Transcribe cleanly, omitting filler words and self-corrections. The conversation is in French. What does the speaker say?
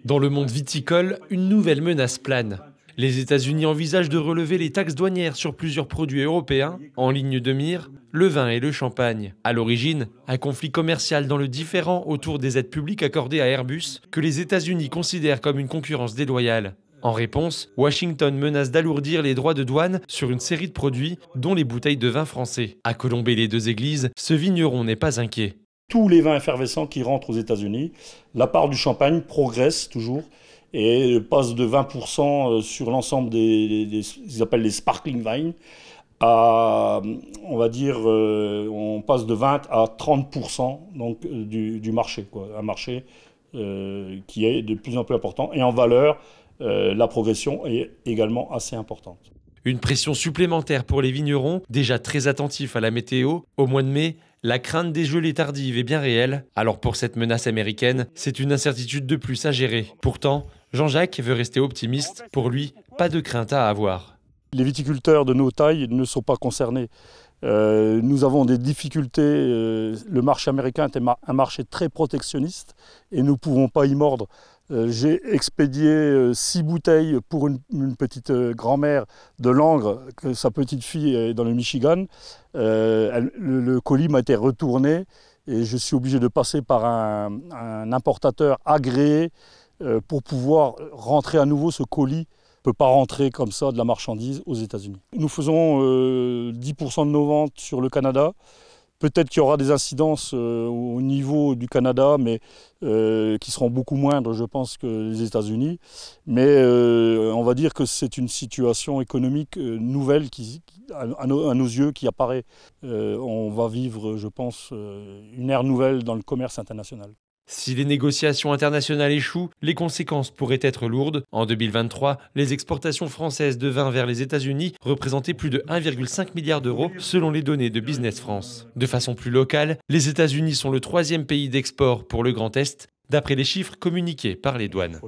Dans le monde viticole, une nouvelle menace plane. Les États-Unis envisagent de relever les taxes douanières sur plusieurs produits européens, en ligne de mire, le vin et le champagne. À l'origine, un conflit commercial dans le différend autour des aides publiques accordées à Airbus, que les États-Unis considèrent comme une concurrence déloyale. En réponse, Washington menace d'alourdir les droits de douane sur une série de produits, dont les bouteilles de vin français. À colomber les deux églises, ce vigneron n'est pas inquiet. Tous les vins effervescents qui rentrent aux États-Unis, la part du champagne progresse toujours et passe de 20% sur l'ensemble ils appellent les sparkling wines à, on va dire, on passe de 20 à 30% donc, du marché, quoi. Un marché qui est de plus en plus important et en valeur, la progression est également assez importante. Une pression supplémentaire pour les vignerons, déjà très attentifs à la météo. Au mois de mai, la crainte des gelées tardives est bien réelle. Alors pour cette menace américaine, c'est une incertitude de plus à gérer. Pourtant, Jean-Jacques veut rester optimiste. Pour lui, pas de crainte à avoir. Les viticulteurs de nos tailles ne sont pas concernés. Nous avons des difficultés. Le marché américain est un marché très protectionniste et nous ne pouvons pas y mordre. J'ai expédié 6 bouteilles pour une petite grand-mère de Langres, que sa petite fille est dans le Michigan. Le colis m'a été retourné et je suis obligé de passer par un importateur agréé pour pouvoir rentrer à nouveau ce colis. On ne peut pas rentrer comme ça de la marchandise aux États-Unis. Nous faisons 10% de nos ventes sur le Canada. Peut-être qu'il y aura des incidences au niveau du Canada, mais qui seront beaucoup moindres, je pense, que les États-Unis. Mais on va dire que c'est une situation économique nouvelle à nos yeux qui apparaît. On va vivre, je pense, une ère nouvelle dans le commerce international. Si les négociations internationales échouent, les conséquences pourraient être lourdes. En 2023, les exportations françaises de vin vers les États-Unis représentaient plus de 1,5 milliard d'euros selon les données de Business France. De façon plus locale, les États-Unis sont le 3e pays d'export pour le Grand Est, d'après les chiffres communiqués par les douanes.